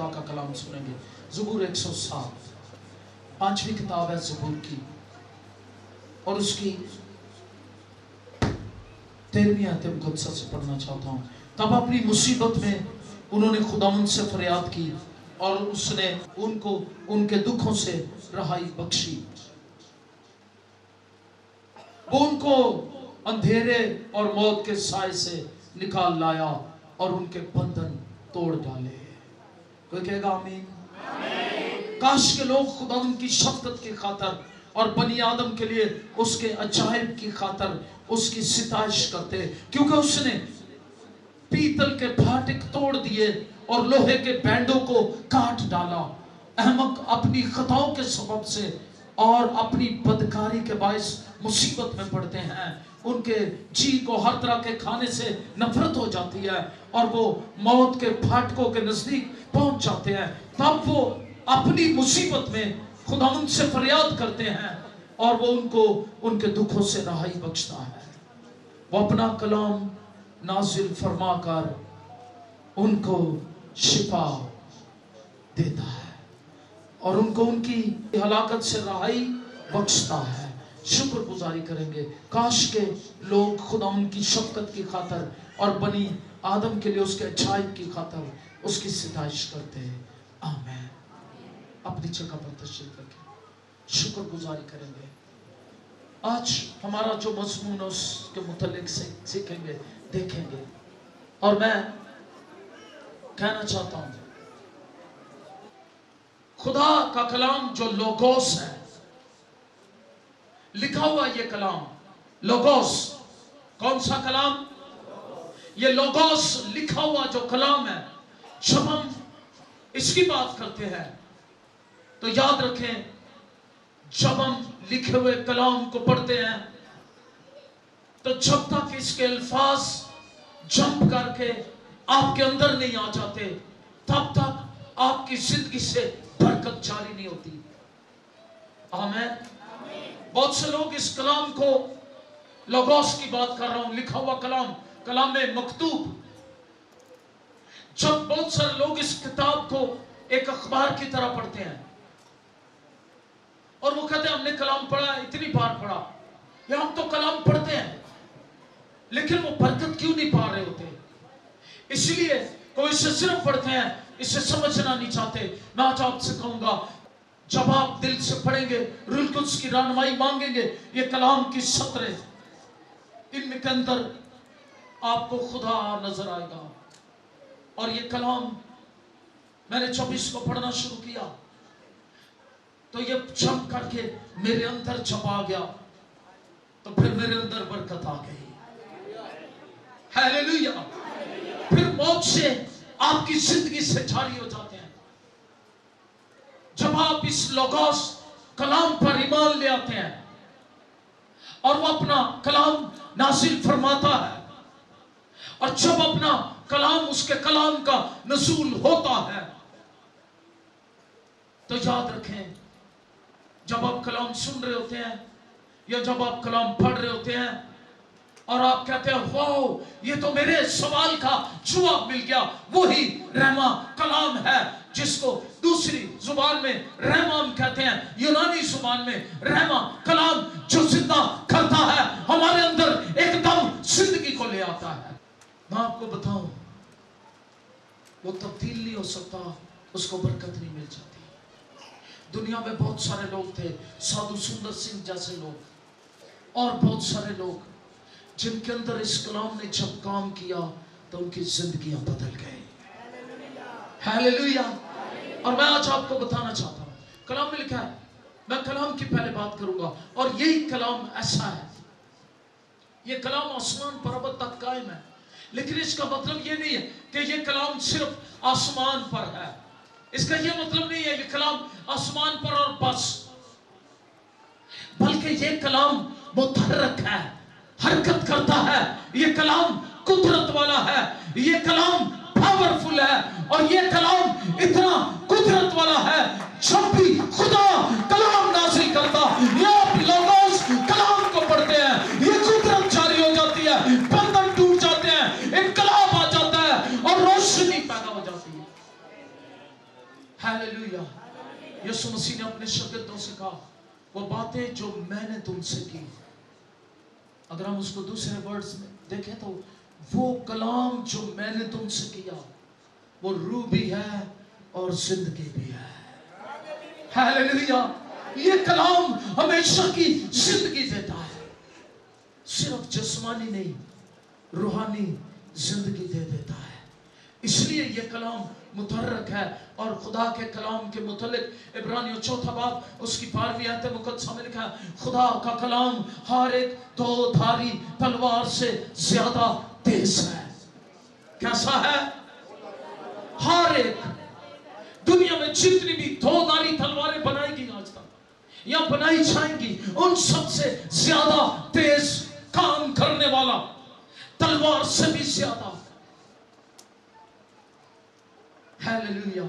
खुदा का कलाम सुनेंगे। ज़बूर 107, 5वीं किताब है ज़बूर की, और उसकी 13वीं आयत मुक़द्दसा से पढ़ना चाहता हूँ। तब अपनी मुसीबत में उन्होंने खुदावंद से फरियाद की और उसने उनको उनके दुखों से रहाई बख्शी। वो उनको अंधेरे और मौत के साए से निकाल लाया और उनके बंधन तोड़ डाले। कोई कहेगा आमीन? काश के लोग खुदावंद की शफ़क़त की खातर और बनी आदम के लिए उसके अजायब की खातर उसकी सिताइश करते, क्योंकि उसने पीतल के फाटक तोड़ दिए और लोहे के बैंडों को काट डाला। अहमक अपनी खताओं के सबब से और अपनी बदकारी के बायस मुसीबत में पड़ते हैं। उनके जी को हर तरह के खाने से नफरत हो जाती है और वो मौत के फाटकों के नजदीक पहुंच जाते हैं। तब वो अपनी मुसीबत में खुदावंद से फरियाद करते हैं और वो उनको उनके दुखों से रहाई बख्शता है। वो अपना कलाम नाजिल फरमा कर उनको शिफा देता है और उनको उनकी हलाकत से रहाई बख्शता है। शुक्र गुजारी करेंगे। काश के लोग खुदा उनकी शफ़क़त की खातर और बनी आदम के लिए उसके अच्छाई की खातर उसकी सिताइश करते हैं। आमीन। अपनी जगह पर तशरीफ रखें, शुक्र गुजारी करेंगे। आज हमारा जो मज़मून उसके मुतल्लिक सीखेंगे, देखेंगे, और मैं कहना चाहता हूं खुदा का कलाम जो लोगोस है, लिखा हुआ ये कलाम लोगोस, कौन सा कलाम? ये लोगोस लिखा हुआ जो कलाम है, जब हम इसकी बात करते हैं तो याद रखें, जब हम लिखे हुए कलाम को पढ़ते हैं तो जब तक इसके अल्फाज जंप करके आपके अंदर नहीं आ जाते, तब तक आपकी जिंदगी से बरकत जारी नहीं होती। आमीन। बहुत से लोग इस कलाम को, लोगोस की बात कर रहा हूं, लिखा हुआ कलाम, कलाम में मकतूब, जब बहुत सारे लोग इस किताब को एक अखबार की तरह पढ़ते हैं और वो कहते हैं हमने कलाम पढ़ा, इतनी बार पढ़ा, या हम तो कलाम पढ़ते हैं लेकिन वो बरकत क्यों नहीं पा रहे होते? इसलिए कोई इसे सिर्फ पढ़ते हैं, इसे समझना नहीं चाहते। मैं आज आपसे कहूंगा, जब आप दिल से पढ़ेंगे, रूह कुद्स की रहनुमाई मांगेंगे, ये कलाम की सतरें, इनके अंदर आपको खुदा नजर आएगा। और ये कलाम मैंने जब इसको पढ़ना शुरू किया तो ये जम करके मेरे अंदर जब आ गया तो फिर मेरे अंदर बरकत आ गई। हालेलुया। फिर मौत से आपकी जिंदगी से जारी हो जाते हैं। जब आप इस लोगोस कलाम पर ईमान ले आते हैं और वो अपना कलाम नाजिल फरमाता है, और जब अपना कलाम, उसके कलाम का नज़ूल होता है, तो याद रखें, जब आप कलाम सुन रहे होते हैं या जब आप कलाम पढ़ रहे होते हैं और आप कहते हैं वाह, ये तो मेरे सवाल का जवाब मिल गया, वही रहमा कलाम है, जिसको दूसरी जुबान में रहमान कहते हैं, यूनानी जुबान में रहमा कलाम, जो जिंदा करता है, हमारे अंदर एकदम जिंदगी को ले आता है। मैं आपको बताऊं, वो तब्दील नहीं हो सकता, उसको बरकत नहीं मिल जाती। दुनिया में बहुत सारे लोग थे, साधु सुंदर सिंह जैसे लोग और बहुत सारे लोग, जिनके अंदर इस कलाम ने जब काम किया तो उनकी जिंदगियां बदल गई। हालेलुया। और मैं आज आपको बताना चाहता हूं, कलाम में लिखा है, मैं कलाम की पहले बात करूंगा, और यही कलाम ऐसा है, ये कलाम आसमान पर्वत तक कायम है, लेकिन इसका मतलब ये नहीं है कि ये कलाम सिर्फ आसमान पर है। इसका ये मतलब नहीं है ये कलाम आसमान पर और बस, बल्कि ये कलाम मुतहर्रिक है, हरकत करता है। ये कलाम कुदरत वाला है, ये कलाम पावरफुल है, और ये कलाम इतना कुदरत वाला है, जब भी खुदा कलाम नाज़िल करता, या आप लोगोस कलाम को पढ़ते हैं, ये कुदरत जारी हो जाती है, बंधन टूट जाते हैं, इनकलाब आ जाता है और रोशनी पैदा हो जाती है। हालेलुया। यीशु मसीह ने अपने शागिर्दों से कहा, वो बातें जो मैंने तुमसे की, अगर हम उसको दूसरे वर्ड्स में देखें तो वो कलाम जो मैंने तुमसे किया वो रूह भी है और जिंदगी भी है। हालेलुया। ये कलाम हमेशा की जिंदगी देता है, सिर्फ जिस्मानी नहीं, रूहानी जिंदगी दे देता है। इसलिए ये कलाम मुतहर्रक है। और खुदा के कलाम के मुतल्लिक इब्रानियों 4 बाब उसकी 12वीं आयत मुकद्दसा में लिखा है, खुदा का कलाम हर एक दो धारी तलवार से ज्यादा तेज है। कैसा है? हर एक, दुनिया में जितनी भी दो धारी तलवारें बनाई गई आज तक या बनाई जाएंगी, उन सबसे ज्यादा तेज काम करने वाला, तलवार से भी ज्यादा। हालेलुया।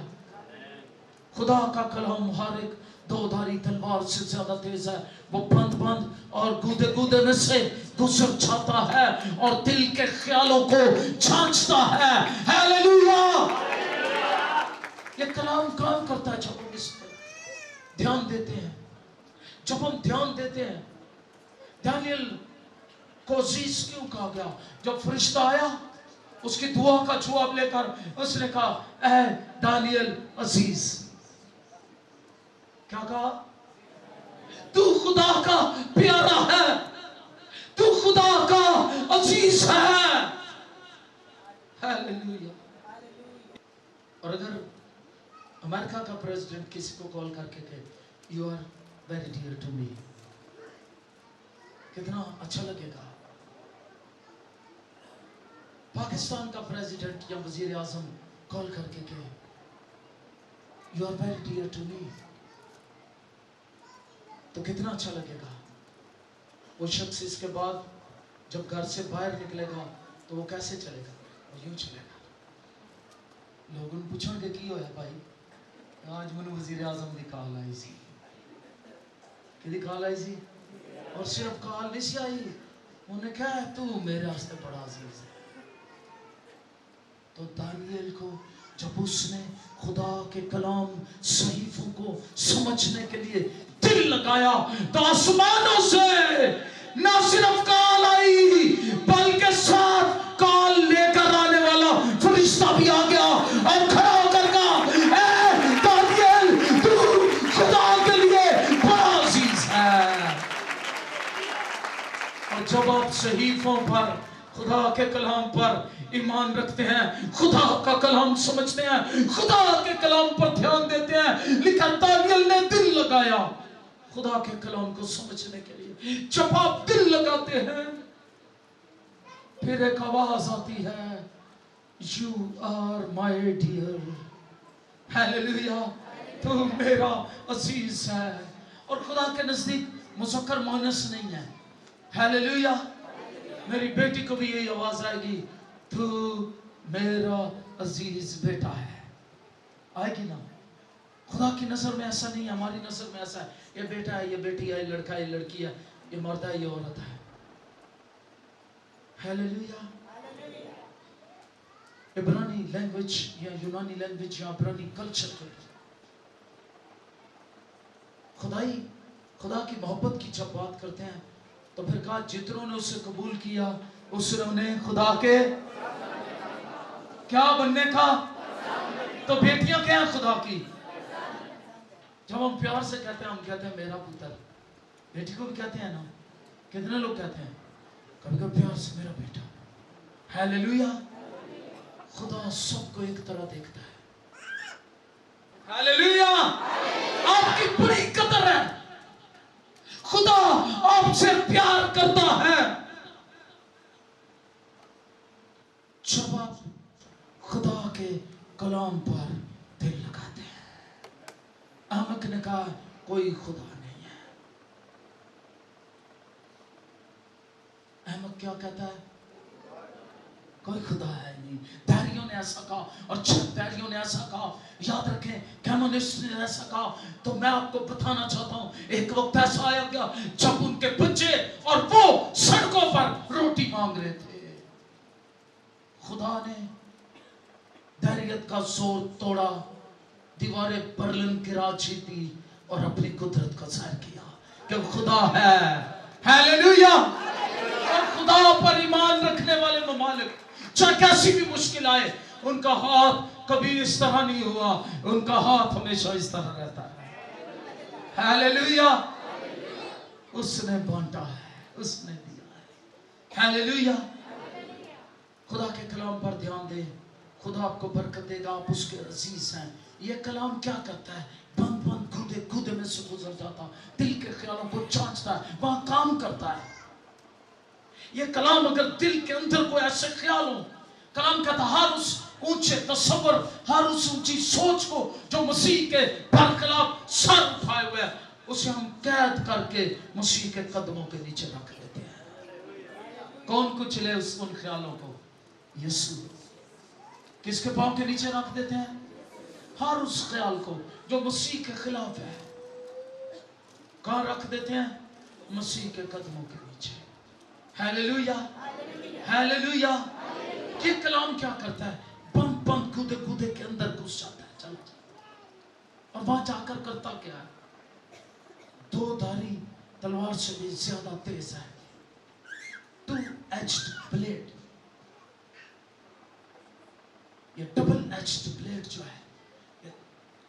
खुदा का कलाम हर एक दो धारी तलवार से ज्यादा तेज है। वो बंद और गूदे गूदे में से गुजर जाता है और दिल के ख्यालों को जांचता है। हालेलुया। ये कलाम काम करता है जब हम इस पर ध्यान देते हैं। जब हम ध्यान देते हैं, दानियल को अजीज क्यों कहा गया? जब फरिश्ता आया उसकी दुआ का जवाब लेकर उसने कहा, ऐ दानियल अजीज, क्या कहा? तू खुदा का प्यारा है, तू खुदा का अजीज है। हालेलुया। और अगर अमेरिका का प्रेसिडेंट किसी को कॉल करके कहे, you are very dear to me, कितना अच्छा लगेगा। पाकिस्तान का प्रेसिडेंट या वजीर आजम कॉल करके कहे, you are very dear to me, तो कितना अच्छा लगेगा। वो शख्स इसके बाद जब घर से बाहर निकलेगा तो वो कैसे चलेगा? वो यूं चलेगा। लोग उन पूछेंगे की होया भाई, आज मैंने वजीर आजम की कॉल आई सी, कि कॉल आई सी, और सिर्फ कॉल नहीं सी आई, उन्हें कहा तू मेरे वास्ते बड़ा अजीज है। तो दानियल को जब उसने खुदा के कलाम सहीफों को समझने के लिए दिल लगाया तो आसमानों से न सिर्फ कॉल आई बल्कि साथ कॉल लेकर आने वाला फरिश्ता भी आ गया और खड़ा होकर कहा, ए दानियल, तू खुदा के लिए बड़ा अजीज है। और जब आप सहीफों पर, खुदा के कलाम पर ईमान रखते हैं, खुदा का कलाम समझते हैं, खुदा के कलाम पर ध्यान देते हैं, लिखा दानियल ने दिल लगाया खुदा के कलाम को समझने के लिए। जब आप दिल लगाते हैं फिर एक आवाज आती है, you are my dear. Hallelujah. तू मेरा अजीज है। और खुदा के नजदीक मुज़क्कर मुअन्नस नहीं है। हालेलुया। मेरी बेटी को भी यही आवाज आएगी, तू मेरा अजीज बेटा है, आएगी ना। खुदा की नजर में ऐसा नहीं है, हमारी नजर में ऐसा है, ये बेटा है, ये बेटी है, ये लड़का है, ये लड़की है, ये मर्द है, ये औरत है। हालेलुया। इब्रानी लैंग्वेज या यूनानी लैंग्वेज या इब्रानी कल्चर को खुदा की मोहब्बत की जब बात करते हैं तो फिर कहा, जितनों ने उसे कबूल किया उसने खुदा के क्या बनने का। तो बेटियां क्या है खुदा की? जब हम प्यार से कहते हैं, हम कहते हैं मेरा पुत्र, बेटी को भी कहते हैं ना। कितने लोग कहते हैं कभी कभी प्यार से मेरा बेटा। हालेलुया। खुदा सबको एक तरह देखता है। हालेलुया। आपकी बड़ी कदर है, खुदा आपसे प्यार करता है। जब आप खुदा के कलाम पर दिल लगाते हैं। अहमक ने कहा कोई खुदा नहीं है। अहमक क्या कहता है? कोई खुदा है नहीं। दारियों ने ऐसा कहा और दारियों ने ऐसा कहा। याद रखें, कम्युनिस्ट ने ऐसा कहा। तो मैं आपको बताना चाहता हूं, एक वक्त ऐसा आया गया जब उनके बच्चे और वो सड़कों पर रोटी मांग रहे थे। खुदा ने दारियत का जोर तोड़ा, दीवारें बर्लिन गिराची थी और अपनी कुदरत का जाहिर किया कि खुदा है। हालेलुया। और खुदा पर ईमान रखने वाले ममालिक चाहे कैसी भी मुश्किल आए, उनका हाथ कभी इस तरह नहीं हुआ, उनका हाथ हमेशा इस तरह रहता है। हालेलुया। उसने बांटा है, उसने दिया है। हालेलुया। खुदा के कलाम पर ध्यान दें, खुदा आपको बरकत देगा, आप उसके अजीज हैं। ये कलाम क्या करता है? बंद बंद खुदे खुदे में से गुजर जाता, दिल के ख्यालों को जांचता है, वहां काम करता है। ये कलाम अगर दिल के अंदर कोई ऐसे ख्याल हो, कलाम कहता हर उस ऊंचे तसव्वुर, हर उस ऊंची सोच को जो मसीह के बरखिलाफ सर उठाए हुए है, उसे हम कैद करके मसीह के कदमों के नीचे रख देते हैं। कौन कुचले उन ख्यालों को? यीशु। किसके पांव के नीचे रख देते हैं? हर उस ख्याल को जो मसीह के खिलाफ है। कहां रख देते हैं? मसीह के कदमों के नीचे। हालेलुया। हालेलुया। ये कलाम क्या करता है? बंद बंद कूदे कूदे के अंदर घुस जाता है, चला जाता। और वहां जाकर करता क्या है? दो धारी तलवार से भी ज्यादा तेज है, टू एज्ड ब्लेड। ये डबल एज्ड ब्लेड जो है, ये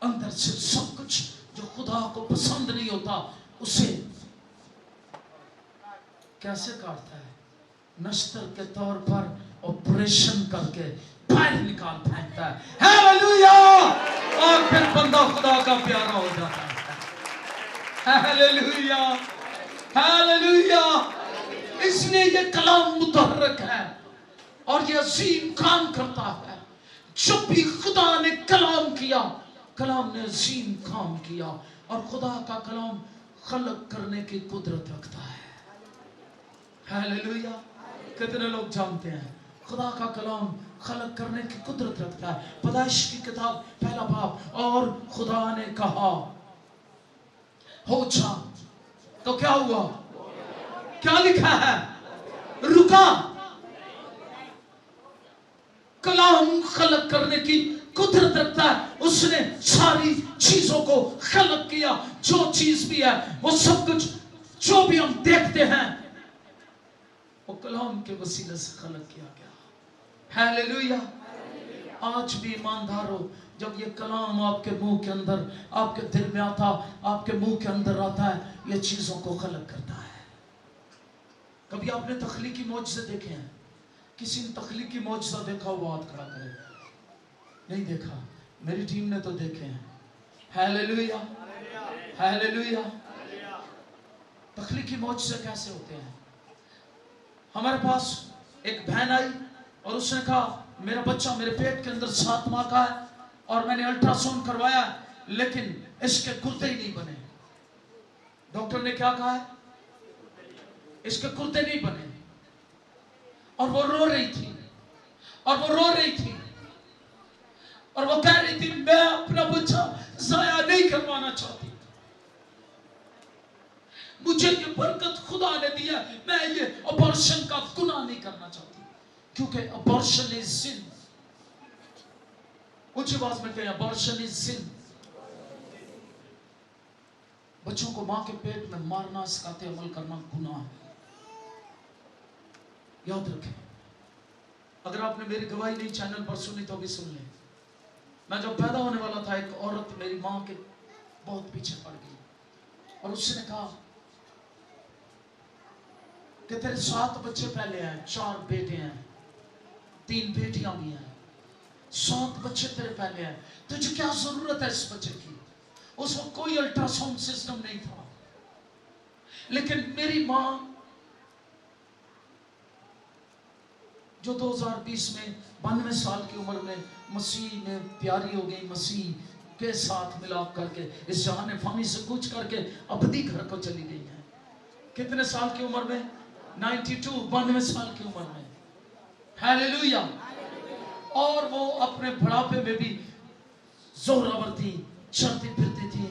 अंदर से सब कुछ जो खुदा को पसंद नहीं होता उसे कैसे काटता है? नश्तर के तौर पर ऑपरेशन करके बाहर निकाल फेंकता है। हालेलुया। और फिर बंदा खुदा का प्यारा हो जाता है। हालेलुया। हालेलुया। इसलिए ये कलाम मुतहर्रिक है और ये अजीम काम करता है। जब भी खुदा ने कलाम किया, कलाम ने अजीम काम किया। और खुदा का कलाम खलक करने की कुदरत रखता है। हालेलुया। कितने लोग जानते हैं खुदा का कलाम खलक करने की कुदरत रखता है? पैदाइश की किताब पहला बाब, और खुदा ने कहा हो जा, तो क्या हुआ? क्या लिखा है? रुका। कलाम खलक करने की कुदरत रखता है। उसने सारी चीजों को खलक किया। जो चीज भी है, वो सब कुछ जो भी हम देखते हैं, वो कलाम के वसीले से खलक किया गया। हालेलुया। आज भी ईमानदार हो, जब ये कलाम आपके मुंह के अंदर, आपके दिल में आता, आपके मुंह के अंदर आता है, ये चीजों को खलक करता है। कभी आपने तख्लीकी मौजज़े देखे हैं? किसी ने तख्लीकी मौजज़ा देखा हुआ हाथ खड़ा करे? नहीं देखा। मेरी टीम ने तो देखे हैं। हालेलुया। हालेलुया। तख्लीकी मौजज़े कैसे होते हैं? हमारे पास एक बहन आई और उसने कहा मेरा बच्चा मेरे पेट के अंदर 7 माह का है और मैंने अल्ट्रासाउंड करवाया, लेकिन इसके गुर्दे ही नहीं बने। डॉक्टर ने क्या कहा है? इसके गुर्दे नहीं बने। और वो रो रही थी, और वो रो रही थी, और वो कह रही थी मैं अपना बच्चा जाया नहीं करवाना चाहती, मुझे ये बरकत खुदा ने दिया, मैं ये अबॉर्शन का गुनाह नहीं करना चाहती, क्योंकि अबॉर्शन इज सिन। ऊंची आवाज में कहें, अबॉर्शन इज सिन। बच्चों को मां के पेट में मारना, सिखाते अमल करना गुनाह है। याद रखें। अगर आपने मेरी गवाही नहीं चैनल पर सुनी तो भी सुन लें। मैं जब पैदा होने वाला था, एक औरत मेरी मां के बहुत पीछे पड़ गई और उसने कहा कि तेरे 7 बच्चे पहले हैं, 4 बेटे हैं, 3 बेटियां भी हैं, 7 बच्चे तेरे पहले हैं, तुझे क्या जरूरत है इस बच्चे की? उस वक्त कोई अल्ट्रासाउंड सिस्टम नहीं था, लेकिन मेरी मां जो 2020 में 92 साल की उम्र में मसीह में प्यारी हो गई, मसीह के साथ मिलाप करके इस जहान फानी से कूच करके अबदी घर को चली गई है। कितने साल की उम्र में? 92 साल की उम्र में। हालेलुया। और वो अपने बुढ़ापे में भी जोरावर थी, चलती फिरती थी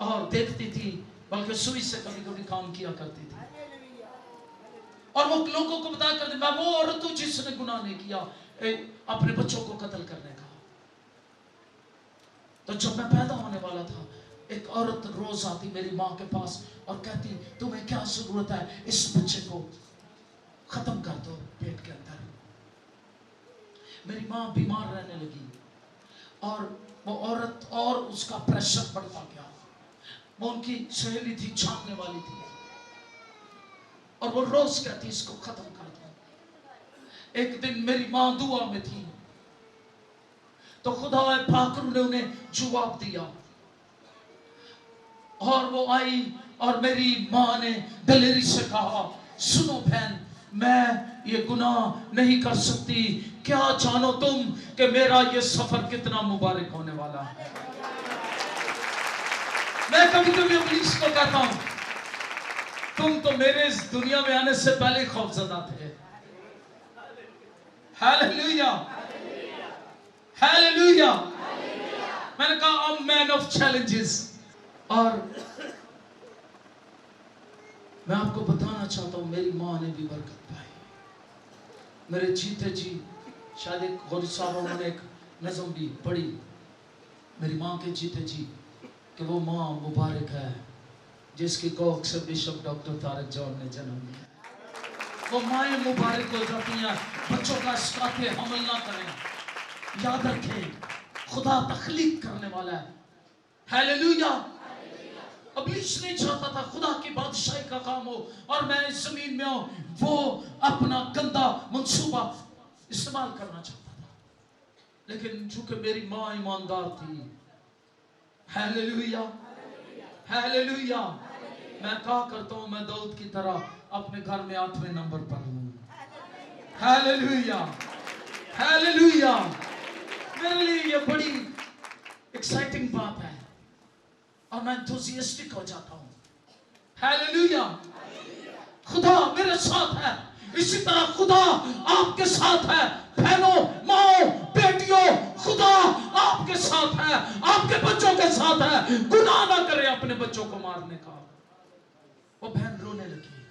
और देखती थी, बल्कि सुई से कभी कभी काम किया करती थी। और वो लोगों को बता कर मैं वो औरत हूं जिसने गुनाह नहीं किया अपने बच्चों को कत्ल करने का। تو جب میں پیدا ہونے والا تھا ایک عورت روز آتی میری ماں کے پاس اور کہتی تمہیں کیا ضرورت ہے اس بچے کو ختم کر دو پیٹ کے اندر. میری ماں بیمار رہنے لگی اور وہ عورت اور اس کا پریشر بڑھتا گیا. وہ ان کی سہیلی تھی, جاننے والی تھی, اور وہ روز کہتی اس کو ختم کر دو. ایک دن میری ماں دعا میں تھی تو خدا پاک نے انہیں جواب دیا اور وہ آئی اور میری ماں نے دلیری سے کہا سنو بہن میں یہ گناہ نہیں کر سکتی, کیا جانو تم کہ میرا یہ سفر کتنا مبارک ہونے والا ہے. میں کبھی کبھی ابلیس کو کہتا ہوں تم تو میرے اس دنیا میں آنے سے پہلے خوف زدہ تھے. Hallelujah hallelujah. میں نے کہا I'm man of challenges. اور میں آپ کو بتانا چاہتا ہوں میری ماں نے بھی برکت پائی. میرے جیتے جی شاید ایک غوری صاحب انہوں نے ایک نظم بھی پڑھی میری ماں کے جیتے جی کہ وہ ماں مبارک ہے جس کی کوکھ سے بشپ ڈاکٹر طارق جون نے جنم لیا. وہ مائیں مبارک ہو جاتی ہیں بچوں کا اسقاط حمل نہ کریں. یاد رکھیں خدا تخلیق کرنے والا ہے. ہیلیلویا. ابلیس نہیں چاہتا تھا خدا کی بادشاہی کا کام ہو اور میں اس زمین میں ہوں. وہ اپنا گندا منصوبہ استعمال کرنا چاہتا تھا لیکن چونکہ میری ماں ایماندار تھی. Hallelujah hallelujah. میں کہا کرتا ہوں میں داؤد کی طرح اپنے گھر میں 8ویں نمبر پر ہوں. Hallelujah hallelujah. میرے لیے یہ بڑی ایکسائٹنگ بات ہے اور میں انتھوزیسٹک ہو جاتا ہوں. ہیلیلویا. خدا میرے ساتھ ہے اسی طرح خدا آپ کے ساتھ ہے. بہنوں ماؤں بیٹیوں خدا آپ کے ساتھ ہے, آپ کے بچوں کے ساتھ ہے. گناہ نہ کرے اپنے بچوں کو مارنے کا. وہ بہن رونے لگی.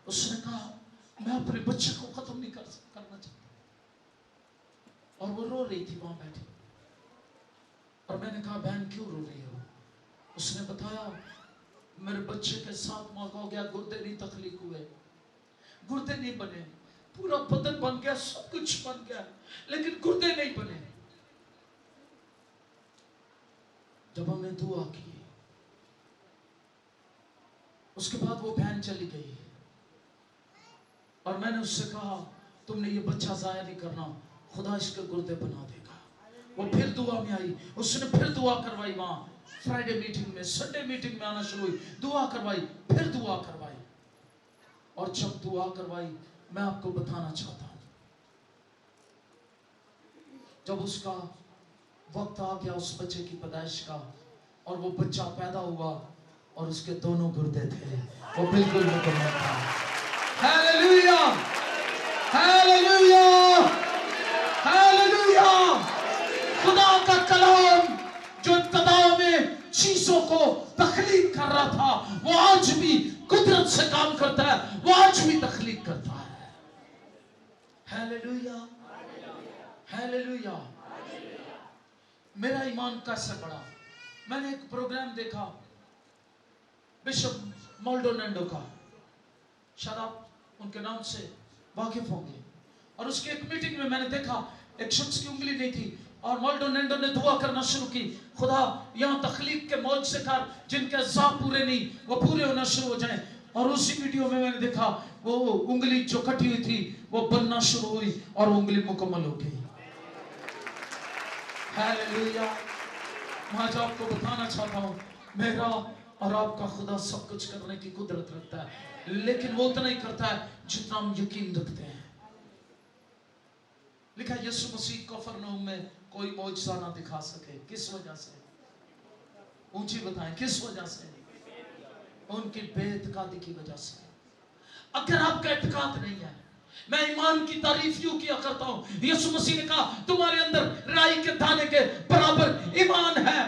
اس نے کہا میں اپنے بچے کو ختم نہیں کرنا چاہتا. اور وہ رو رہی تھی وہاں بیٹھی اور میں نے کہا بہن کیوں رو رہی ہو. اس نے بتایا میرے بچے کے ساتھ موقع ہو گیا, گردے نہیں تخلیق ہوئے, گردے نہیں بنے, پورا بدن بن گیا, سب کچھ بن گیا لیکن گردے نہیں بنے. جب ہم نے دعا کی اس کے بعد وہ بہن چلی گئی اور میں نے اس سے کہا تم نے یہ بچہ ضائع نہیں کرنا, خدا اس کے گردے بنا دے گا. وہ پھر دعا میں آئی, اس نے پھر دعا کروائی. وہاں فرائیڈے میٹنگ میں سنڈے میٹنگ میں آنا شروع ہوئی, دعا کروائی, پھر دعا کروائی. اور جب دعا کروائی میں آپ کو بتانا چاہتا ہوں جب اس کا وقت آ گیا اس بچے کی پیدائش کا اور وہ بچہ پیدا ہوا اور اس کے دونوں گردے تھے, وہ بالکل مکمل تھا. Hallelujah hallelujah hallelujah. خدا کا کلام جو ابتدا میں چیزوں کو تخلیق کر رہا تھا وہ آج بھی قدرت سے کام کرتا ہے, وہ آج بھی تخلیق کرتا ہے. Hallelujah hallelujah. میرا ایمان کیسے بڑھا. میں نے ایک پروگرام دیکھا بشپ مالڈونینڈو کا, شاید آپ ان کے نام سے واقف ہوں گے. اور اس کی ایک میٹنگ میں نے دیکھا ایک شخص کی انگلی نہیں تھی اور مالڈونینڈو نے دعا کرنا شروع کی, خدا یہاں تخلیق کے معجزے کار جن کے اعضاء پورے نہیں وہ پورے ہونا شروع ہو جائیں. اور اسی ویڈیو میں نے دیکھا وہ انگلی جو کٹی ہوئی تھی وہ بننا شروع ہوئی اور انگلی مکمل ہو گئی. ہیلیلویا. میں آج آپ کو بتانا چاہتا ہوں میرا اور آپ کا خدا سب کچھ کرنے کی قدرت رکھتا ہے لیکن وہ اتنا ہی کرتا ہے جتنا ہم یقین رکھتے ہیں. لکھا یسوع مسیح کفرنہوم میں کوئی معجزہ نہ دکھا سکے. کس وجہ سے؟ اونچی بتائیں کس وجہ سے؟ ان کی بے اعتقادی کی وجہ سے. اگر آپ کا اعتقاد نہیں ہے, میں ایمان کی تعریف یوں کیا کرتا ہوں, یسوع مسیح نے کہا تمہارے اندر رائی کے دانے کے برابر ایمان ہے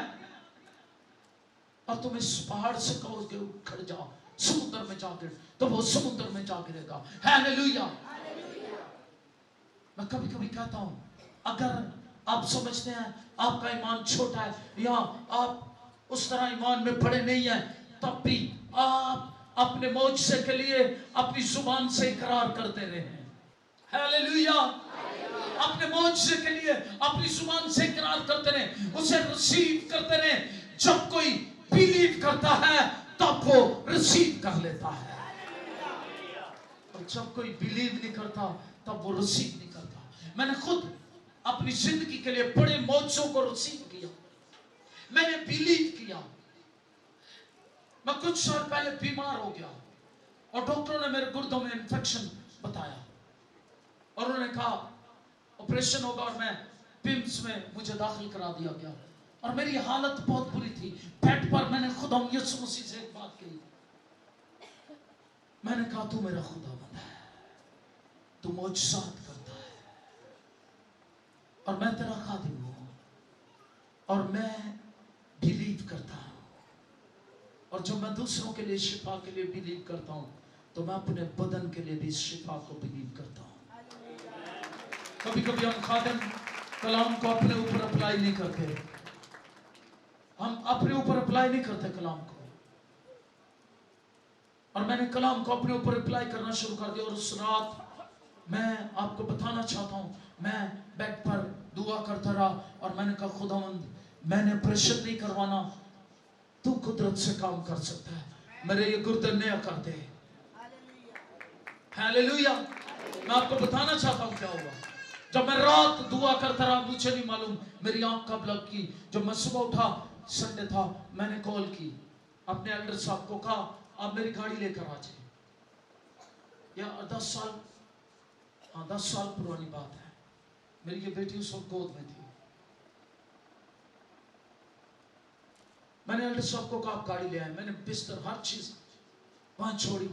اور تم اس پہاڑ سے کہو کہ کھڑ جا سمندر میں جا گر تو وہ سمندر میں جا گرے گا. ہیلیلویا. میں کبھی کبھی کہتا ہوں اگر आप समझते हैं आपका ईमान छोटा है या आप उस तरह ईमान में बड़े नहीं हैं, तब भी आप अपने मौजज़े के लिए अपनी जुबान से इकरार करते रहे हैं। हालेलुया। अपने मौजज़े के लिए अपनी जुबान से इकरार करते रहे, उसे रिसीव करते रहे। जब कोई बिलीव करता है तब वो रिसीव कर लेता है, और जब कोई बिलीव नहीं करता तब वो रिसीव नहीं करता। मैंने खुद अपनी जिंदगी के लिए बड़े मौजों को रिसीव किया, मैंने बिलीव किया। मैं कुछ साल पहले बीमार हो गया और डॉक्टरों ने मेरे गुर्दों में इन्फेक्शन बताया और उन्होंने कहा ऑपरेशन होगा, और मैं पिम्स में मुझे दाखिल करा दिया गया और मेरी हालत बहुत बुरी थी। बेड पर मैंने खुदा यीशु मसीह से एक बात कही, मैंने कहा तू मेरा खुदावंद है, तू मौजज़ात करता है और मैं तेरा खादिम हूं और मैं बिलीव करता हूं। और जब मैं दूसरों के लिए शिफा के लिए बिलीव करता हूं तो मैं अपने बदन के लिए भी शिफा को बिलीव करता हूं। कभी कभी हम खादिम कलाम को अपने ऊपर अप्लाई नहीं करते, हम अपने ऊपर अप्लाई नहीं करते कलाम को, और मैंने कलाम को अपने ऊपर अप्लाई करना शुरू कर दिया। और उस रात मैं आपको बताना चाहता हूं, मैं बेड पर दुआ करता रहा और मैंने कहा खुदावंद मैंने ऑपरेशन नहीं करवाना, तू कुदरत से काम कर सकता है, मेरे ये गुर्दे नया कर दे। हालेलुया। मैं आपको बताना चाहता हूं क्या हुआ। जब मैं रात दुआ करता रहा, मुझे नहीं मालूम मेरी आंख कब लग गई। जब मैं सुबह उठा, संडे था, मैंने कॉल की अपने एल्डर साहब को, कहा आप मेरी गाड़ी लेकर आ जाए। या 10 साल, हाँ 10 साल पुरानी बात है, मेरी ये बेटी उस वक्त गोद में थी। मैंने एल्डर साहब को कहा आप गाड़ी ले आए। मैंने बिस्तर हर चीज वहां छोड़ी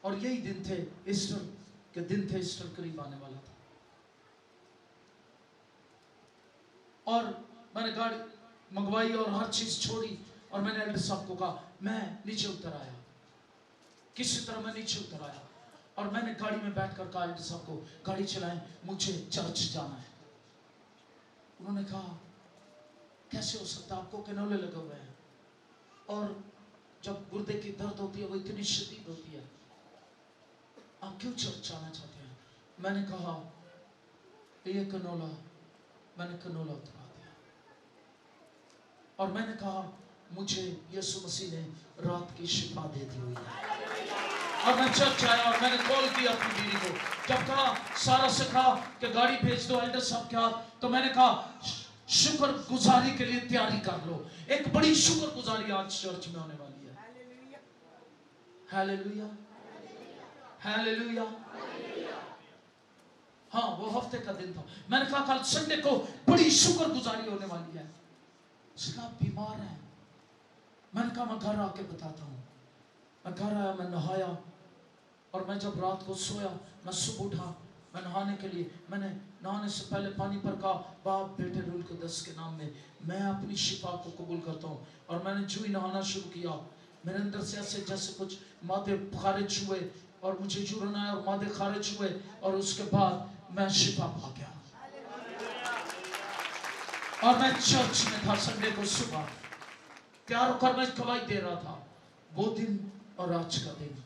और यही दिन थे, ईस्टर के दिन थे, ईस्टर करीब आने वाला था। और मैंने गाड़ी मंगवाई और हर चीज छोड़ी और मैंने एल्डर साहब को कहा, मैं नीचे उतर आया, किसी तरह मैं नीचे उतर आया और मैंने गाड़ी में बैठकर कहा एल्डर साहब को गाड़ी चलाएं, मुझे चर्च जाना है। उन्होंने कहा कैसे हो सकता, आपको कैनोले लगे हुए हैं और जब गुर्दे की दर्द होती है वो इतनी शदीद होती है, आप क्यों चर्च जाना चाहते हैं। मैंने कहा ये कैनोला, मैंने कैनोला उतरा दिया और मैंने कहा मुझे यीशु मसीह ने रात की शिफा दे दी हुई है। और मैं चर्च आया और मैंने कॉल किया अपनी बीवी को, जब कहा सारा से कहा कि गाड़ी भेज दो एल्डर साहब के हाथ, तो मैंने कहा शुक्र गुजारी के लिए तैयारी कर लो, एक बड़ी शुक्र गुजारी आज चर्च में होने वाली है। Hallelujah, hallelujah. हाँ वो हफ्ते का दिन था, मैंने कहा कल संडे को बड़ी शुक्र गुजारी होने वाली है। उसने कहा बीमार है। मैंने कहा मैं घर आके बताता हूँ। मैं घर आया, मैं नहाया और मैं जब रात को सोया, मैं सुबह उठा, मैं नहाने के लिए, मैंने नहाने से पहले पानी पर कहा बाप बेटे रूल को 10 के नाम में मैं अपनी शिफा को कबूल करता हूँ। और मैंने जो ही नहाना शुरू किया, मेरे अंदर से ऐसे जैसे कुछ मादे खारिज हुए और मुझे जुर्न आया और मादे खारिज हुए और उसके बाद मैं शिफा पा गया। और मैं चर्च में था संडे को सुबह, तैयार होकर मैं गवाही दे रहा था। वो दिन और आज का दिन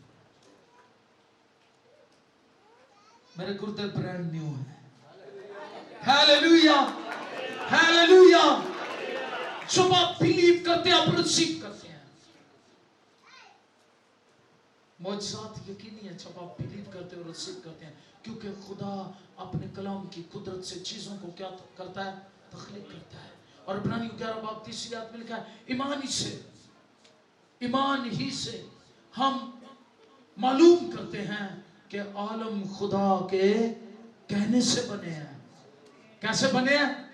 मेरे गुर्दे ब्रांड न्यू है। Hallelujah, hallelujah. जब आप बिलीव करते हैं आप रिसीव करते हैं। मौजज़ात यकीनी है जब आप बिलीव करते हो, रिसीव करते हैं, क्योंकि खुदा अपने कलाम की कुदरत से चीजों को क्या करता है, तख्लीक करता है। और इब्रानियों 11 बाब 30 आयत में लिखा है ईमान ही से हम मालूम करते हैं कि आलम खुदा के कहने से बने हैं। कैसे बने हैं,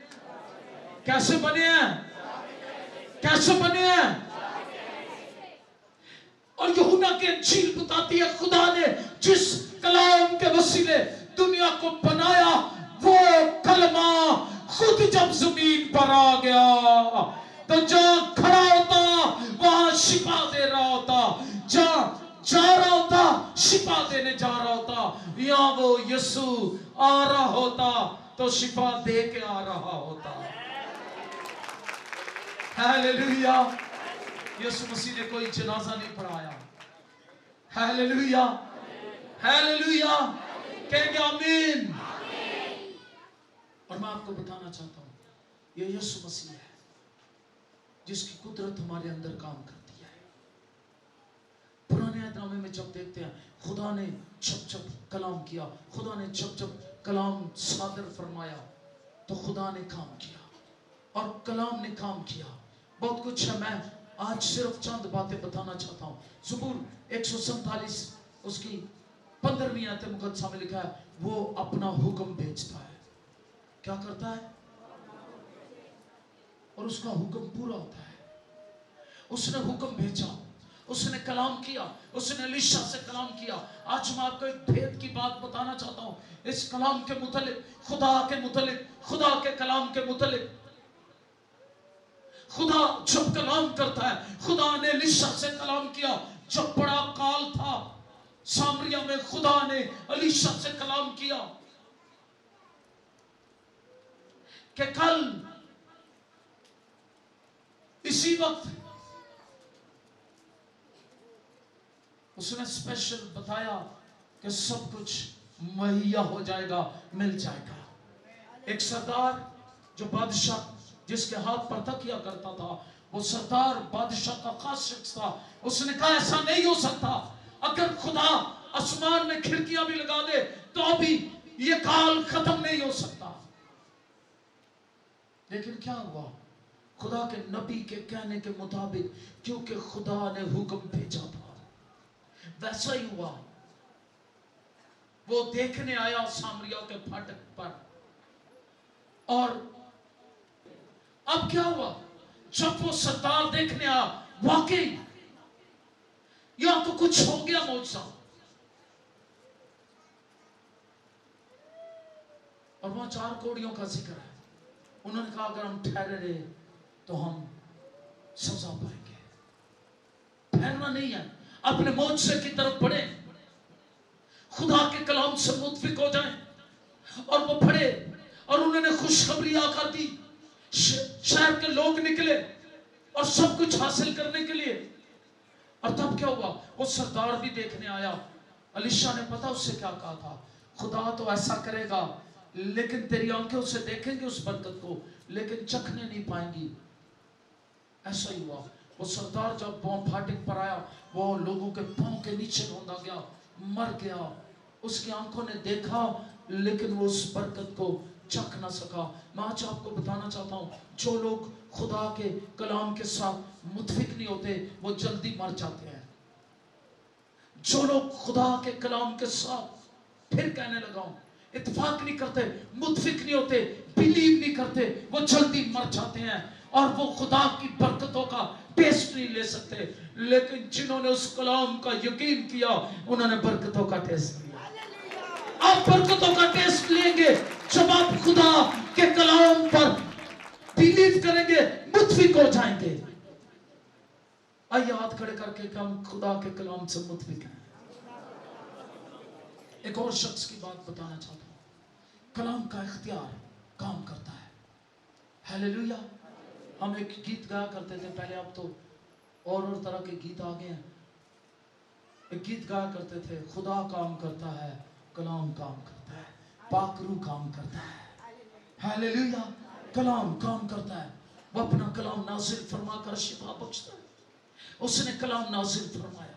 कैसे बने हैं, कैसे बने हैं। और यूहन्ना की इंजील बताती है खुदा ने जिस कलाम के वसीले दुनिया को बनाया, वो कलमा खुद जब जमीन पर आ गया तो जहां खड़ा होता वहां शिफा दे रहा होता, जहां जा रहा होता शिफा देने जा रहा होता, या वो यीशु आ रहा होता तो शिफा दे के आ रहा होता। हालेलुया। यीशु मसीह ने कोई जनाजा नहीं पढ़ाया। हालेलुया, हालेलुया, कहेंगे आमीन। और मैं आपको बताना चाहता हूं, ये यीशु मसीह है जिसकी कुदरत हमारे अंदर काम करती है। पुराने अहदनामे में जब देखते हैं खुदा ने जब जब कलाम किया, खुदा ने जब जब कलाम सादर फरमाया, तो खुदा ने काम किया और कलाम ने काम किया। बहुत कुछ है, मैं आज सिर्फ चंद बातें बताना चाहता हूँ। ज़बूर 147 उसकी 15वीं आयत मुकद्दसा में लिखा है, वो अपना हुक्म भेजता है। क्या करता है? और उसका हुक्म पूरा होता है। उसने हुक्म भेजा, उसने कलाम किया, उसने एलीशा से कलाम किया। आज मैं आपको एक भेद की बात बताना चाहता हूँ इस कलाम के मुतलिक, खुदा के मुतलिक, खुदा के कलाम के मुतलिक। खुदा जब कलाम करता है, खुदा ने एलीशा से कलाम किया। जब बड़ा काल था सामरिया में, खुदा ने एलीशा से कलाम किया कि कल इसी वक्त उसने स्पेशल बताया कि सब कुछ मुहैया हो जाएगा, मिल जाएगा। एक सरदार जो बादशाह जिसके हाथ पर तकिया करता था, वो सरदार बादशाह का खास शख्स था। उसने कहा ऐसा नहीं हो सकता, अगर खुदा आसमान में खिड़कियां भी लगा दे तो भी ये काल खत्म नहीं हो सकता। लेकिन क्या हुआ? खुदा के नबी के कहने के मुताबिक, क्योंकि खुदा ने हुक्म भेजा था, वैसा ही हुआ। वो देखने आया सामरिया के फाटक पर। और अब क्या हुआ? जब वो सरदार देखने आया, वाकई या तो कुछ हो गया मौजूदा। और वहां 4 कोड़ियों का जिक्र है। उन्होंने कहा अगर हम ठहरे रहे तो हम सजा पाएंगे। ठहरना नहीं है, अपने मौजूदा की तरफ बढ़े, खुदा के कलाम से मुतफिक हो जाएं। और वो पढ़े और उन्होंने खुशखबरी आकर दी। शहर के लोग निकले और सब कुछ हासिल करने के लिए। और तब क्या हुआ? वो सरदार भी देखने आया। एलीशा ने पता उससे क्या कहा था, खुदा तो ऐसा करेगा, लेकिन तेरी आंखें उसे देखेंगे उस बरकत को, लेकिन चखने नहीं पाएंगी। ऐसा ही हुआ। वो सरदार जब फाटक पर आया, वो लोगों के पांव के नीचे रोंदा गया, मर गया। उसकी आंखों ने देखा लेकिन वो उस बरकत को चख ना सका। मैं आज आपको बताना चाहता हूँ, जो लोग खुदा के कलाम के साथ मुतफिक नहीं होते वो जल्दी मर जाते हैं। जो लोग खुदा के कलाम के साथ, फिर कहने लगा हूं, इत्तेफाक नहीं करते, मुतफिक नहीं होते, बिलीव नहीं करते, वो जल्दी मर जाते हैं और वो खुदा की बरकतों का टेस्ट नहीं ले सकते। लेकिन जिन्होंने उस कलाम का यकीन किया, उन्होंने बरकतों का टेस्ट लिया। आप बरकतों का टेस्ट लेंगे जब आप खुदा के कलाम पर बिलीव करेंगे, मुतफिक हो जाएंगे। आइए हाथ खड़े करके कि हम खुदा के कलाम से मुतफिक हैं। एक और शख्स की बात बताना चाहता हूं। कलाम का इख्तियार काम करता है। हालेलुया। हम एक गीत गाया करते थे पहले, अब तो और तरह के गीत आ गए हैं। एक गीत गाया करते थे, खुदा काम करता है, कलाम काम करता है, पाकरू काम करता है। हालेलुया। कलाम काम करता है, वो अपना कलाम नाजिल फरमा कर शिफा बख्शता है। उसने कलाम नाजिल फरमाया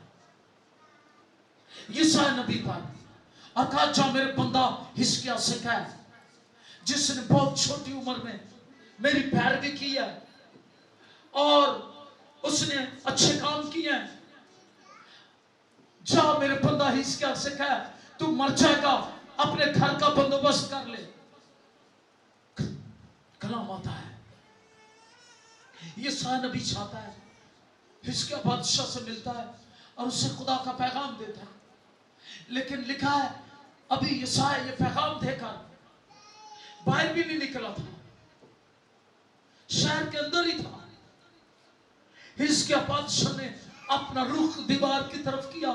यशायाह नबी पर, और कहा जा मेरे बंदा हिजकिय्याह से कह, जिसने बहुत छोटी उम्र में मेरी पैरवी की है और उसने अच्छे काम किए हैं, जा मेरे बंदा हिजकिय्याह से कह, तू मर जाएगा, अपने घर का बंदोबस्त कर ले। कलाम आता है, यशायाह नबी चाहता है, हिजकिय्याह बादशाह से मिलता है और उसे खुदा का पैगाम देता है। लेकिन लिखा है अभी यशायाह ये पैगाम देकर बाहर भी नहीं निकला था, शहर के अंदर ही था। हिजकिय्याह बादशाह ने अपना रुख दीवार की तरफ किया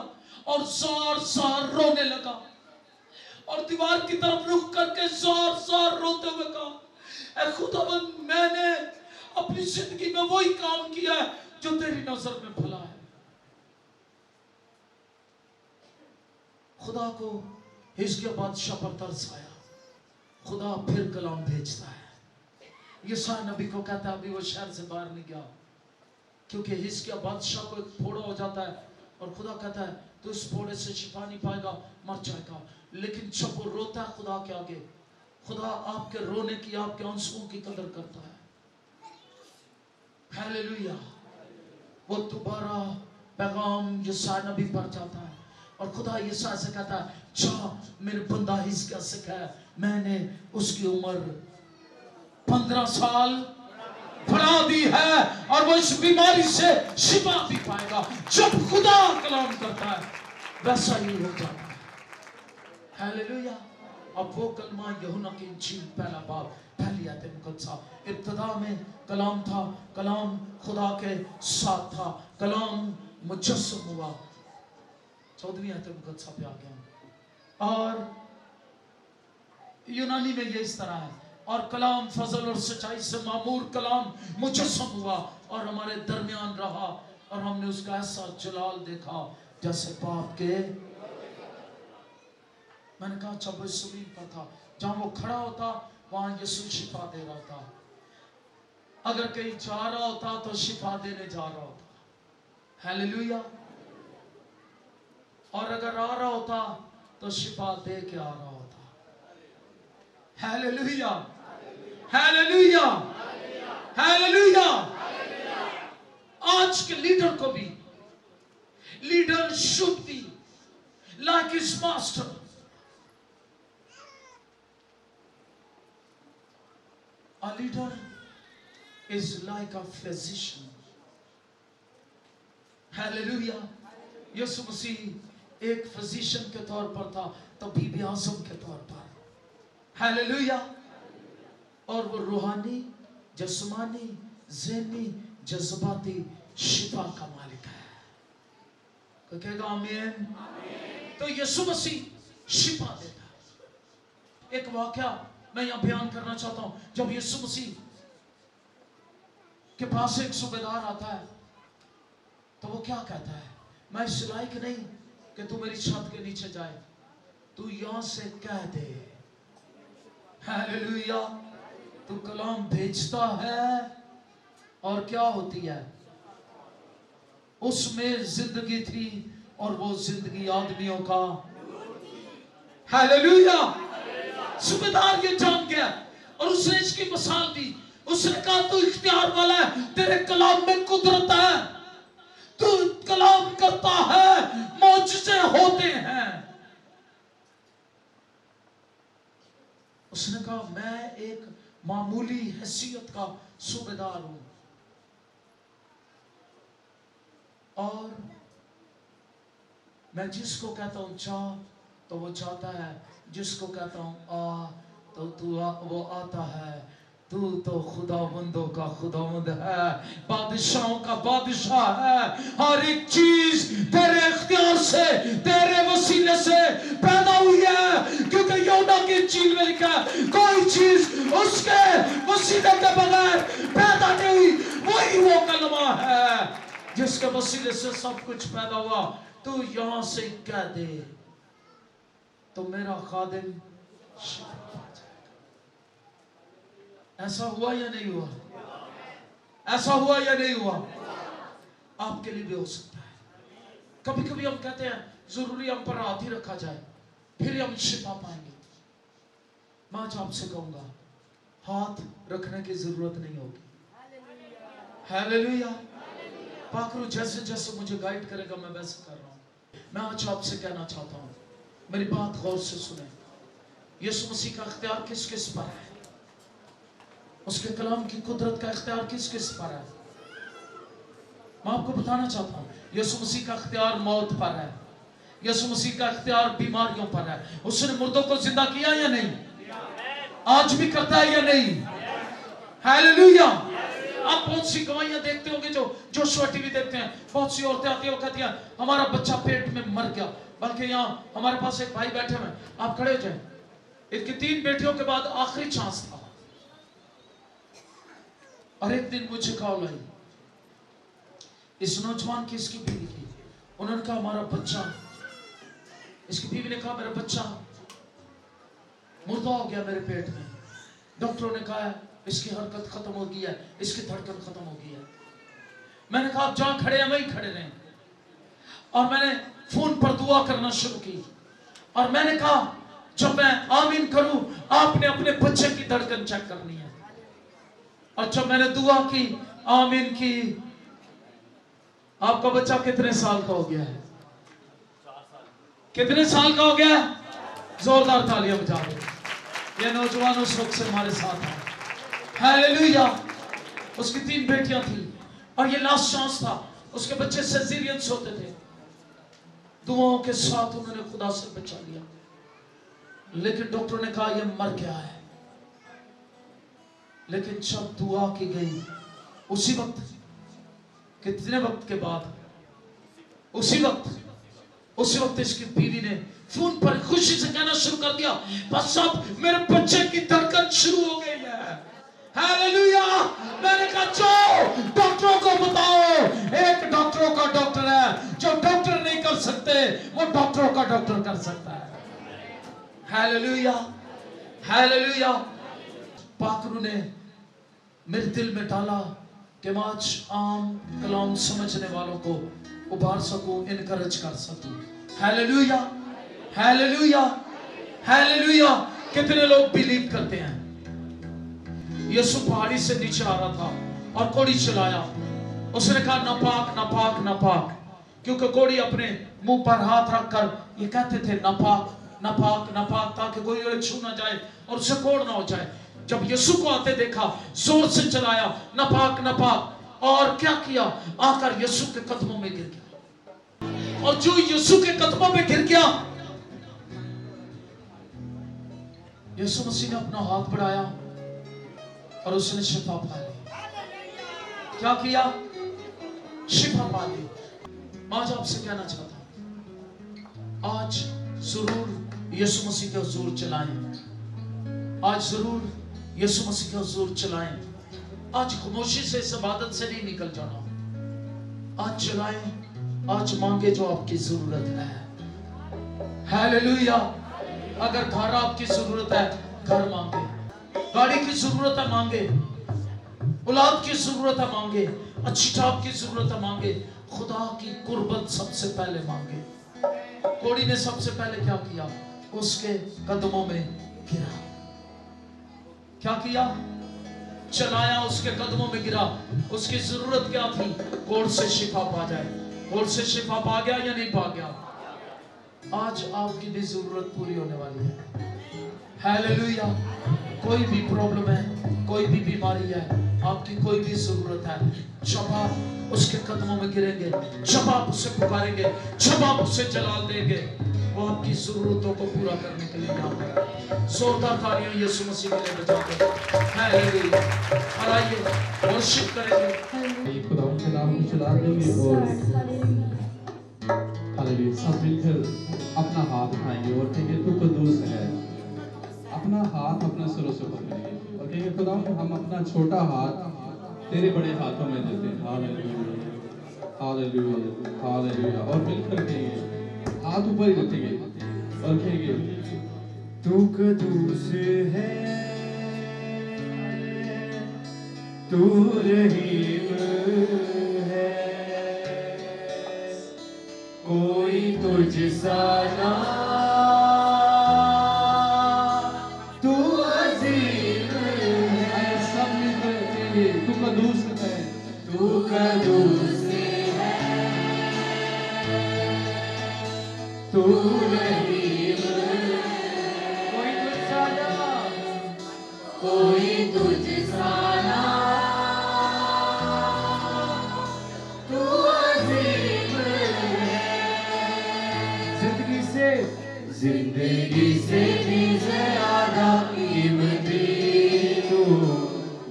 और जोर जोर रोने लगा, और दीवार की तरफ रुख करके जोर जोर रोते हुए कहा, ऐ खुदावंद, मैंने अपनी जिंदगी में वही काम किया है जो तेरी नजर में भला है। खुदा को हिजकिय्याह बादशाह पर तरस आया। खुदा फिर कलाम भेजता है। यशायाह नबी को कहता है अभी वो शहर से बाहर नहीं गया, क्योंकि हिजकिय्याह बादशाह को एक फोड़ा हो जाता है, और खुदा कहता है तो इस फोड़े से शिफा नहीं पाएगा, मर जाएगा। लेकिन जब वो रोता है खुदा के आगे, खुदा आपके रोने की, आपके आंसुओं की कदर करता है। हालेलुया। वो दोबारा पैगाम यशायाह नबी पर जाता है, और खुदा यशायाह से कहता है जा मेरे बंदा हिजकिय्याह से कह, मैंने उसकी उम्र 15 साल बढ़ा दी है, और वो इस बीमारी से शिफा भी पाएगा। जब खुदा कलाम करता है वैसा ही हो जाता है। हालेलुया। अब वो कलमा यूहन्ना की इंजील पहला बाब पहली आयत मुकद्दसा, इब्तिदा में कलाम था, कलाम खुदा के साथ था, कलाम मुजस्सम हुआ। 14वीं आयत मुकद्दसा पे आ गया, और यूनानी में ये इस तरह है, और कलाम फजल और सच्चाई से मामूर कलाम मुजस्सम हुआ और हमारे दरमियान रहा, और हमने उसका ऐसा जलाल देखा जैसे बाप के। मैंने कहा जब वो ज़मीन पर था, जहां वो खड़ा होता वहां यीशु शिफा दे रहा था, अगर कहीं जा रहा होता तो शिफा देने जा रहा होता। हालेलुया। और अगर आ रहा होता तो शिफा दे के आ रहा होता। Hallelujah, hallelujah, hallelujah. आज के लीडर को भी, leader should be like his master. A leader is like a physician. Hallelujah. यीशु मसीह एक फिजिशियन के तौर पर था, तबीब आज़म के तौर पर। हालेलुया। और वो रूहानी, जिस्मानी, ज़हनी, जज्बाती शिफा का मालिक है। कोई कहेगा आमीन। तो यीशु मसीह शिफा देता है। एक वाकया मैं यहां बयान करना चाहता हूं। जब यीशु मसीह के पास एक सूबेदार आता है तो वो क्या कहता है, मैं इस लायक नहीं कि तू मेरी छत के नीचे जाए, तू यहां से कह दे। हालेलुया। तू कलाम भेजता है और क्या होती है, उसमें जिंदगी थी और वो जिंदगी आदमियों का। हालेलुया। सूबेदार ये जान गया और उसने इसकी मिसाल दी। उसने कहा तू इख्तियार वाला है, तेरे कलाम में कुदरत है, तू कलाम करता है, मौजज़े होते हैं। उसने कहा मैं एक मामूली हैसियत का सूबेदार हूं, और मैं जिसको कहता हूं जा तो वो जाता है, जिसको कहता हूं आ तो वो आता है। तू तो खुदावंदों का खुदावंद है, बादशाहों का बादशाह है। हर एक चीज तेरे इख्तियार से, तेरे वसीले से पैदा हुई है, क्योंकि यूहन्ना की इंजील में लिखा है कोई चीज उसके वसीले के बगैर पैदा नहीं हुई। वही वो कलमा है जिसके वसीले से सब कुछ पैदा हुआ। तू यहां से कह दे तो मेरा खादिम शिफा पा जाएगा। ऐसा हुआ या नहीं हुआ? ऐसा हुआ या नहीं हुआ? आपके लिए भी हो सकता है। कभी कभी हम कहते हैं जरूरी हम पर हाथ ही रखा जाए फिर हम शिफा पाएंगे। मैं आज आपसे कहूंगा हाथ रखने की जरूरत नहीं होगी। हालेलुया। पाकरू जैसे जैसे मुझे गाइड करेगा मैं वैसे कर रहा हूं। मैं आज आपसे कहना चाहता हूं, मेरी बात गौर से सुने। यीशु मसीह का इख्तियार किस किस पर है? उसके कलाम की कुदरत का इख्तियार किस किस पर है? मैं आपको बताना चाहता हूं, यीशु मसीह का इख्तियार मौत पर है, यीशु मसीह का इख्तियार बीमारियों पर है। उसने मुर्दों को जिंदा किया या नहीं? आज भी करता है या नहीं? हालेलुया। आप बहुत सी गवाहियां देखते होंगे, जो जोशुआ टीवी देखते हैं, बहुत सी औरतें आती हैं, वो कहती हैं हमारा बच्चा पेट में मर गया। बल्कि यहाँ हमारे पास एक भाई बैठे हुए हैं, आप खड़े हो जाए, इनकी 3 बेटियों के बाद आखिरी चांस था, और एक दिन मुझे कॉल आई, इस नौजवान की, इसकी बीवी की। उन्होंने कहा हमारा बच्चा, इसकी बीवी ने कहा मेरा बच्चा मुर्दा हो गया मेरे पेट में, डॉक्टरों ने कहा है इसकी हरकत खत्म हो गई है, इसकी धड़कन खत्म हो गई है। मैंने कहा आप जहां खड़े हैं वहीं खड़े रहें, और मैंने फोन पर दुआ करना शुरू की, और मैंने कहा जब मैं आमीन करूं आपने अपने बच्चे की धड़कन चेक करनी है। और जब मैंने दुआ की, आमीन की, आपका बच्चा कितने साल का हो गया है? 4 साल। कितने साल का हो गया है? जोरदार तालियां बजा दो। ये नौजवान उस वक्त से हमारे साथ है, हालेलुया। उसकी 3 बेटियां थी, और ये लास्ट चांस था। उसके बच्चे सिजेरियंस होते थे, दुआओं के साथ उन्होंने खुदा से बचा लिया, लेकिन डॉक्टर ने कहा ये मर गया है। लेकिन जब दुआ की गई, उसी वक्त, कितने वक्त के बाद, उसी वक्त इसकी बीवी ने फोन पर खुशी से कहना शुरू कर दिया, बस अब मेरे बच्चे की धड़कन शुरू हो गई है, हालेलुया। मैंने कहा जो डॉक्टरों को बताओ, एक डॉक्टरों का डॉक्टर है, जो डॉक्टर नहीं कर सकते वो डॉक्टरों का डॉक्टर कर सकता है, हालेलुया, हालेलुया। पाकरू ने मेरे दिल में डाला कि मैं आज आम कलाम समझने वालों को उभार सकूं, इनकरेज कर सकूं, हालेलुया, हालेलुया, हालेलुया। कितने लोग बिलीव करते हैं? यीशु पहाड़ी से नीचे आ रहा था और कोड़ी चलाया, उसने कहा नापाक नापाक नापाक, क्योंकि कोड़ी अपने मुंह पर हाथ रखकर ये कहते थे नापाक नापाक नापाक, ताकि कोई उन्हें छू ना जाए और उसे कोड़ ना हो जाए। जब यीशु को आते देखा, जोर से चलाया नापाक नापाक, और क्या किया, आकर यीशु के कदमों में गिर गया, और जो यीशु के कदमों में गिर गया, यीशु मसीह ने अपना हाथ बढ़ाया और उसने शिफा पा ली। क्या किया? शिफा पा ली। आज आपसे कहना चाहता हूं, आज जरूर यीशु मसीह के हुजूर चलाएं, आज जरूर यीशु मसीह के हुजूर चलाएं। आज खामोशी से इस इबादत से नहीं निकल जाना, आज चलाएं, आज मांगे जो आपकी जरूरत है, हालेलुया। अगर घर आपकी जरूरत है, घर मांगे, गाड़ी की जरूरत है मांगे, औलाद की जरूरत है मांगे, अच्छी जॉब की जरूरत है मांगे, खुदा की कुर्बत सबसे पहले मांगे। कोड़ी ने सबसे पहले क्या किया? उसके कदमों में गिरा। क्या किया? चलाया, उसके कदमों में गिरा। उसकी जरूरत क्या थी? कोड़ से शिफा पा जाए। कोड़ से शिफा पा गया या नहीं पा गया? आज आपकी भी जरूरत पूरी होने वाली है, हालेलुया। कोई भी प्रॉब्लम है, कोई भी बीमारी है, आपकी कोई भी जरूरत है, जब आप उसके कदमों में गिरेंगे, जब आप उसे पुकारेंगे, जब आप उसे जलाल देंगे, वो आपकी जरूरतों को पूरा करने के लिए यहाँ है। जोरदार तालियां यीशु मसीह के लिए बजाते हैं, हालेलुया। और आइए वर्शिप करेंगे, खुदा के नाम को चला देंगे और हालेलुया। सब मिलकर अपना हाथ उठाएंगे और कहेंगे तू कद्दूस है। अपना हाथ अपना सिरों से पकड़ेंगे और कहेंगे खुदा हम अपना छोटा हाथ तेरे बड़े हाथों में देते हैं, हालेलुया हालेलुया हालेलुया। और मिलकर कहेंगे, हाथ ऊपर ही रखेंगे और कहेंगे तू कद्दूस है, तू रहीम है, कोई तुझ सा ना, तू अजीम है। सब मिलकर कहेंगे तू कद्दूस है, तू कद्दूस है, तू रहीम है, कोई तुझ सा ना, कोई तुझ सा ना, तू अजीम है। जिंदगी से भी ज्यादा कीमती तू,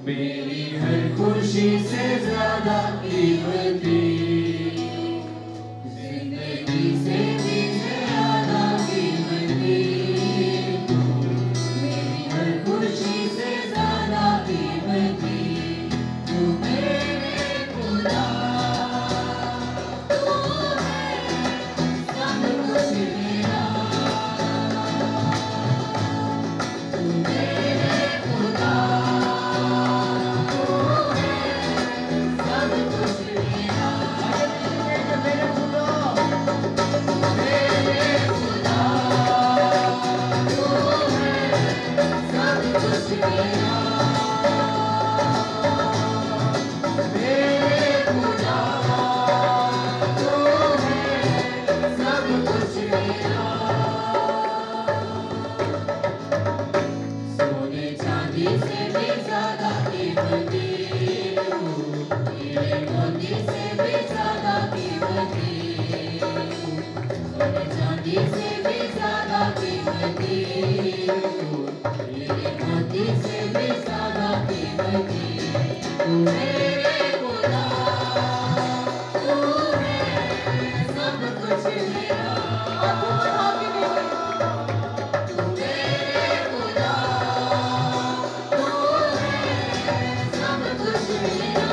मेरी हर खुशी कुछ मेरा मेरे खुदा तू है सब कुछ मेरा सोने चांदी से भी ज्यादा कीमती हीरे मोती से भी ज्यादा कीमती सोने चांदी से भी ज्यादा कीमती हीरे मोती से भी ज्यादा कीमती तू मेरे खुदा तू है सब कुछ मेरा तू मेरे खुदा तू है सब कुछ मेरा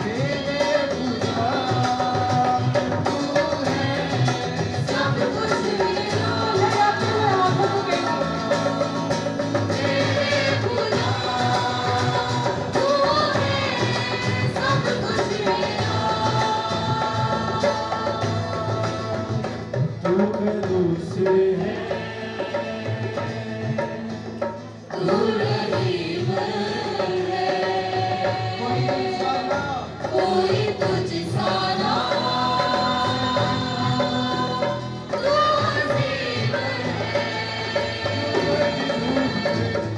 मेरे खुदा तू है सब कुछ मेरा मेरे खुदा तू है सब कुछ मेरा तू कदूस है तू रहीम है कोई तुझसा ना तू अजीम है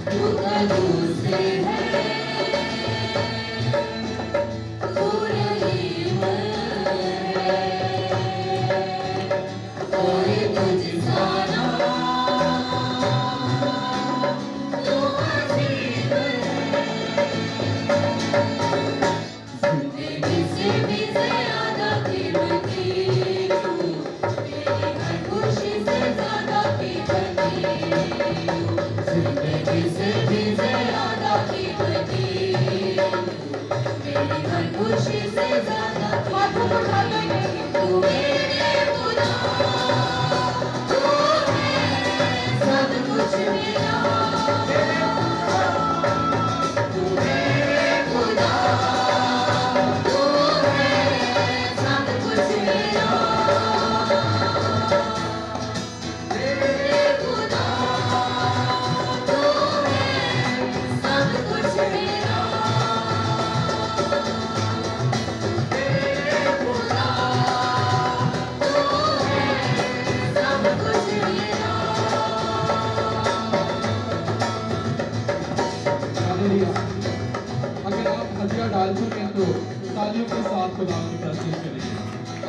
तू कदूस है तू रहीम है कोई तुझसा ना तू अजीम जिंदगी से भी ज्यादा कीमती तू तेरी हर खुशी से ज्यादा कीमती जिंदगी से भी ज्यादा कीमती मेरी हर खुशी से ज्यादा तू मेरे खुदा तू है सब कुछ मेरा तू मेरे खुदा तू है सब कुछ मेरा मेरे खुदा तू है सब कुछ मेरा मेरे खुदा तू है सब कुछ मेरा हालेलुया। अगर आप हदिया डाल चुके हैं तो तालियों के साथ खुदा की तस्वीर करेंगे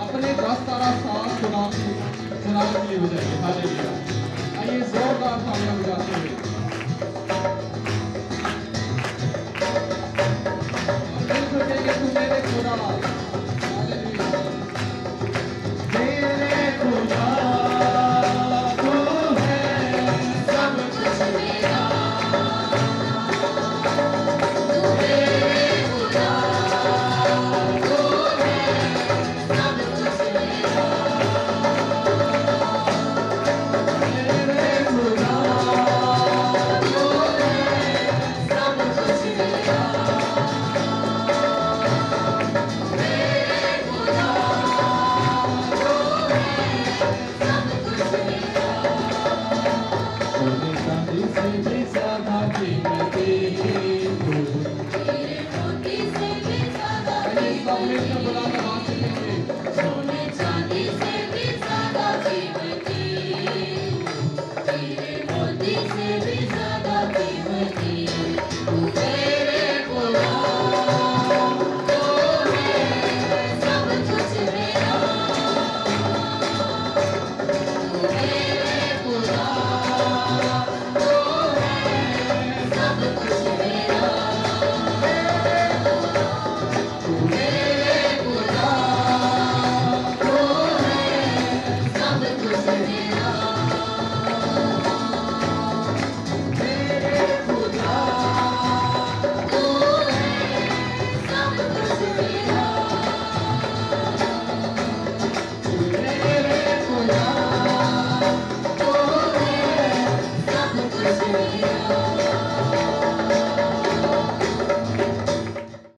अपने 10 तारा साथ खुदा की खुदा के लिए बजाइए हालेलुया। आइए जोरदार तालियां बजाते हुए और दिल से कहेंगे तू मेरे खुदा हालेलुया। मेरे खुदा तू है सब कुछ मेरा तू मेरे खुदा तू है सब कुछ मेरा मेरे खुदा तू है सब कुछ मेरा मेरे खुदा तू है सब कुछ मेरा सोने चांदी से भी ज्यादा कीमती तू तेरे मोती से भी ज्यादा आइए सब मिलकर कीमती बुलंद आवाज से कहेंगे सोने चांदी से भी ज्यादा कीमती हीरे मोती से भी ज्यादा कीमती तू मेरे खुदा तू है सब कुछ मेरा तू मेरे खुदा तू है सब कुछ मेरा तू मेरे खुदा तू है सब कुछ मेरा मेरे खुदा तू है सब कुछ मेरा मेरे खुदा तू है सब कुछ मेरा